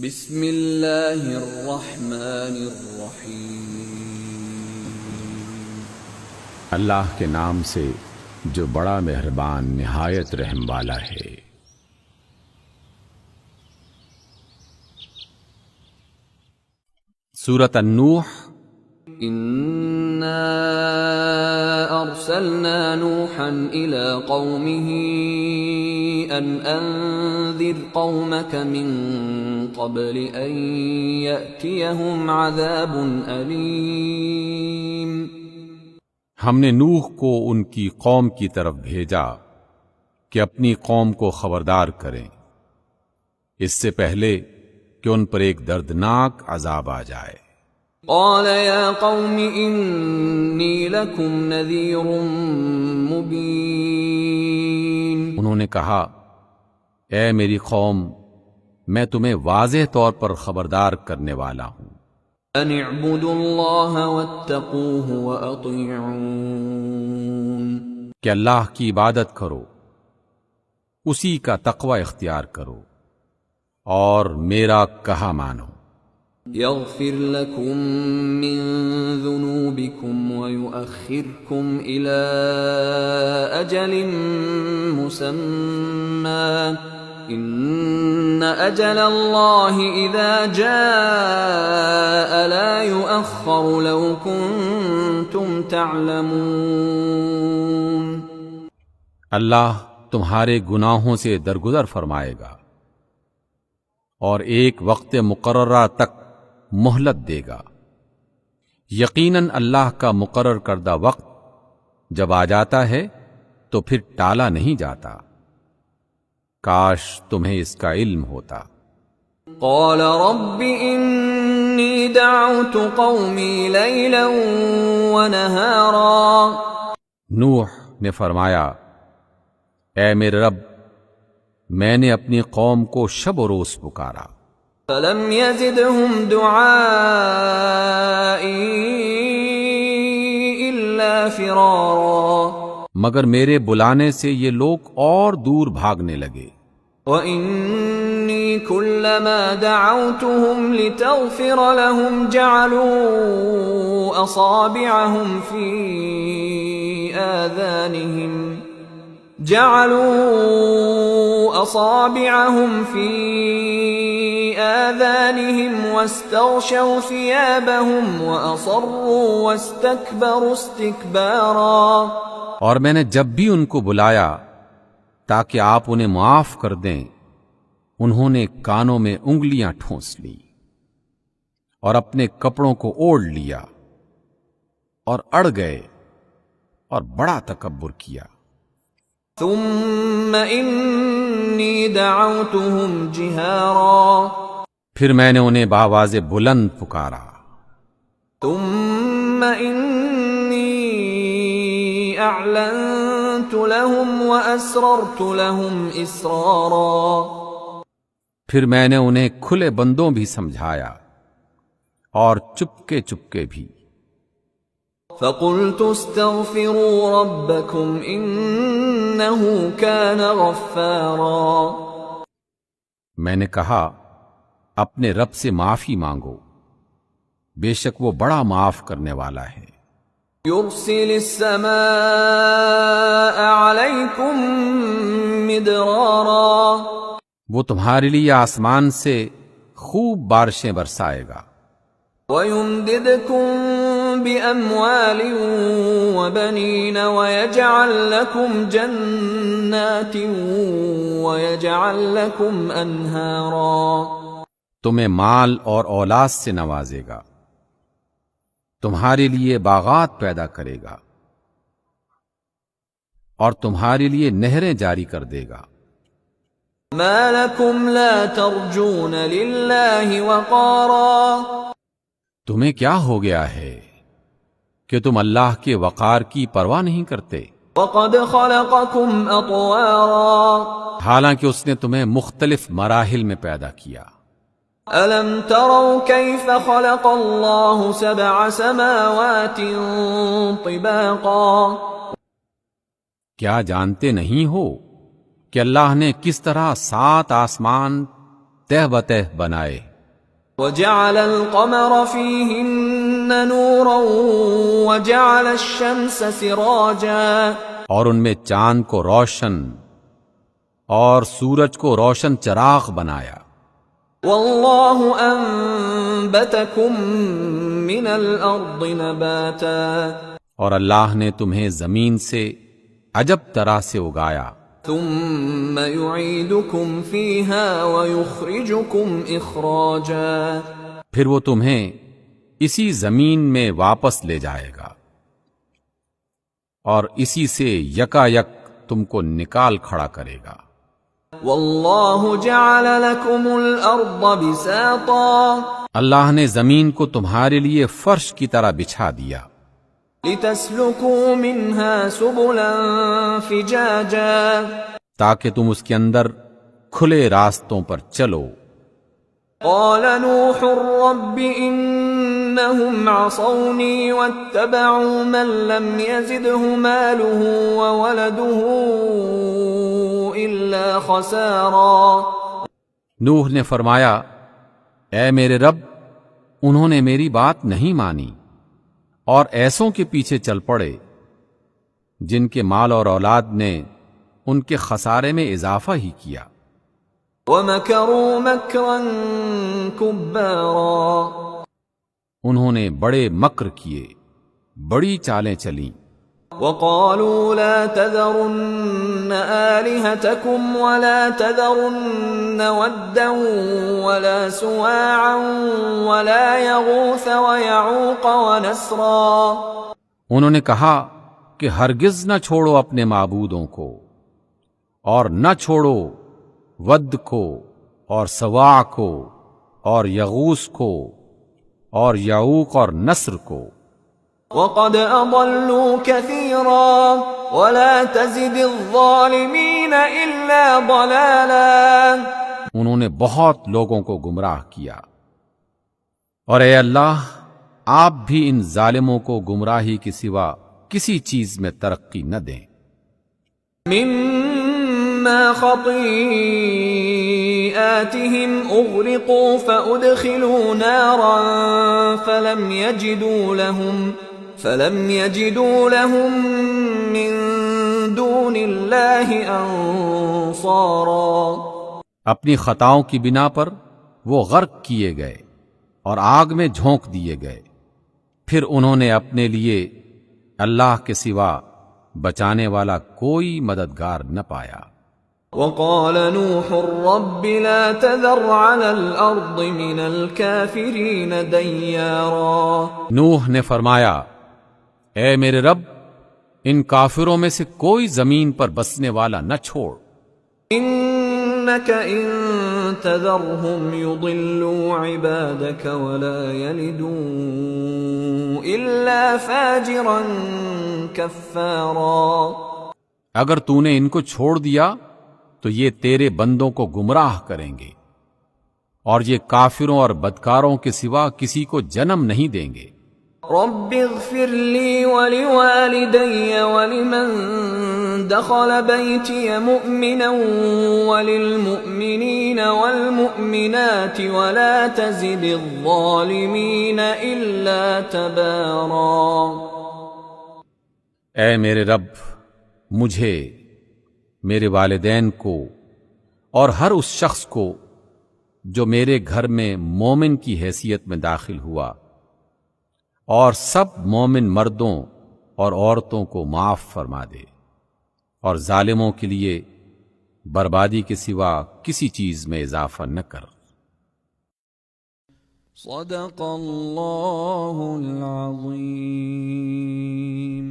بسم اللہ الرحمن الرحیم۔ اللہ کے نام سے جو بڑا مہربان نہایت رحم والا ہے۔ سورۃ النوح۔ انا ارسلنا نوحا الى قومه ان انذر قومك من قبل ان يأتيهم عذاب الیم۔ ہم نے نوح کو ان کی قوم کی طرف بھیجا کہ اپنی قوم کو خبردار کریں اس سے پہلے کہ ان پر ایک دردناک عذاب آ جائے۔ قال يا قوم انی لکم نذیر مبین۔ انہوں نے کہا، اے میری قوم، میں تمہیں واضح طور پر خبردار کرنے والا ہوں۔ ان اعبدوا اللہ واتقوہ واطیعون۔ کہ اللہ کی عبادت کرو، اسی کا تقوی اختیار کرو اور میرا کہا مانو۔ یغفر لکم من ذنوبکم ویؤخرکم الى اجل مسمی ان اجل اللہ اذا جاء لا یؤخر لو کنتم تعلمون۔ اللہ تمہارے گناہوں سے درگزر فرمائے گا اور ایک وقت مقررہ تک مہلت دے گا۔ یقیناً اللہ کا مقرر کردہ وقت جب آ جاتا ہے تو پھر ٹالا نہیں جاتا۔ کاش تمہیں اس کا علم ہوتا۔ قال رب انی دعوت قومی لیلا ونہارا۔ نوح نے فرمایا، اے میرے رب، میں نے اپنی قوم کو شب و روز پکارا، فلم يزدهم دعائی الا فرارا۔ مگر میرے بلانے سے یہ لوگ اور دور بھاگنے لگے۔ وَإِنِّي كُلَّمَا دَعَوْتُهُمْ لِتَغْفِرَ لَهُمْ جَعَلُوا أَصَابِعَهُمْ فِي آذَانِهِمْ وَاسْتَغْشَوْا ثِيَابَهُمْ وَأَصَرُّوا وَاسْتَكْبَرُوا اسْتِكْبَارًا۔ اور میں نے جب بھی ان کو بلایا تاکہ آپ انہیں معاف کر دیں، انہوں نے کانوں میں انگلیاں ٹھونس لی اور اپنے کپڑوں کو اوڑھ لیا اور اڑ گئے اور بڑا تکبر کیا۔ ثم انی دعوتهم جہارا۔ پھر میں نے انہیں بآواز بلند پکارا۔ ثم انی اعلنت لهم واسررت لهم اسرارا۔ پھر میں نے انہیں کھلے بندوں بھی سمجھایا اور چپکے چپکے بھی۔ فقلت استغفروا ربکم انه كان غفارا۔ میں نے کہا، اپنے رب سے معافی مانگو، بے شک وہ بڑا معاف کرنے والا ہے۔ يرسل السماء عليكم مدرارا۔ وہ تمہارے لیے آسمان سے خوب بارشیں برسائے گا۔ وَيُمْدِدْكُمْ بِأَمْوَالٍ وَبَنِينَ وَيَجْعَلْ لَكُمْ جَنَّاتٍ وَيَجْعَلْ لَكُمْ أَنْهَارًا۔ تمہیں مال اور اولاد سے نوازے گا، تمہارے لیے باغات پیدا کرے گا اور تمہارے لیے نہریں جاری کر دے گا۔ مَا لَكُمْ لَا تَرْجُونَ لِلَّهِ وَقَارًا۔ تمہیں کیا ہو گیا ہے کہ تم اللہ کے وقار کی پرواہ نہیں کرتے؟ وَقَدْ خَلَقَكُمْ أَطْوَارًا۔ حالانکہ اس نے تمہیں مختلف مراحل میں پیدا کیا۔ أَلَمْ تَرَوْا كَيْفَ خَلَقَ اللَّهُ سَبْعَ سَمَاوَاتٍ طِبَاقًا۔ کیا جانتے نہیں ہو کہ اللہ نے کس طرح 7 آسمان تہ بتہ بنائے؟ وجعل القمر فيهن نورا وجعل الشمس سراجا، اور ان میں چاند کو روشن اور سورج کو روشن چراغ بنایا. واللہ انبتکم من الارض نباتا، اور اللہ نے تمہیں زمین سے عجب طرح سے اگایا. ثم يعيدكم فيها ويخرجكم اخراجا، پھر وہ تمہیں اسی زمین میں واپس لے جائے گا اور اسی سے یکا یک تم کو نکال کھڑا کرے گا. واللہ جعل لكم الارض بساطا، اللہ نے زمین کو تمہارے لیے فرش کی طرح بچھا دیا لتسلكوا منها سبلا فجاجا، تاکہ تم اس کے اندر کھلے راستوں پر چلو. قال نوح رب انهم عصوني واتبعوا من لم يزده ماله وولده الا خسارا. نوح نے فرمایا اے میرے رب، انہوں نے میری بات نہیں مانی اور ایسوں کے پیچھے چل پڑے جن کے مال اور اولاد نے ان کے خسارے میں اضافہ ہی کیا. ومكروا مكرا كبارا، انہوں نے بڑے مکر کیے، بڑی چالیں چلیں. وقالوا لا تذرن آلهتكم ولا تذرن ودا ولا سواعا ولا يغوث ويعوق ونسرا، انہوں نے کہا کہ ہرگز نہ چھوڑو اپنے معبودوں کو، اور نہ چھوڑو ود کو اور سواع کو اور یغوث کو اور یعوق اور نصر کو. وقد اضلوا كثيرا ولا تزد الظالمين الا ضلالا، انہوں نے بہت لوگوں کو گمراہ کیا، اور اے اللہ آپ بھی ان ظالموں کو گمراہی کے سوا کسی چیز میں ترقی نہ دیں. مما خطيئاتهم اغرقوا فادخلوا نارا فلم يجدوا لهم من دون الله انصارا. اپنی خطاؤں کی بنا پر وہ غرق کیے گئے اور آگ میں جھونک دیے گئے، پھر انہوں نے اپنے لیے اللہ کے سوا بچانے والا کوئی مددگار نہ پایا. وقال نوح رب لا تذر على الارض من الكافرين ديارا، نوح نے فرمایا اے میرے رب، ان کافروں میں سے کوئی زمین پر بسنے والا نہ چھوڑ. انك ان تذرهم يضلوا عبادك ولا يلدوا الا فاجرا كفارا، اگر تو نے ان کو چھوڑ دیا تو یہ تیرے بندوں کو گمراہ کریں گے، اور یہ کافروں اور بدکاروں کے سوا کسی کو جنم نہیں دیں گے. رب اغفر لي ولوالدي ولمن دخل بيتي مؤمنا وللمؤمنين والمؤمنات ولا تزد الظالمين إلا تبارا. اے میرے رب، مجھے، میرے والدین کو اور ہر اس شخص کو جو میرے گھر میں مومن کی حیثیت میں داخل ہوا، اور سب مومن مردوں اور عورتوں کو معاف فرما دے، اور ظالموں کے لیے بربادی کے سوا کسی چیز میں اضافہ نہ کر. صدق اللہ العظیم.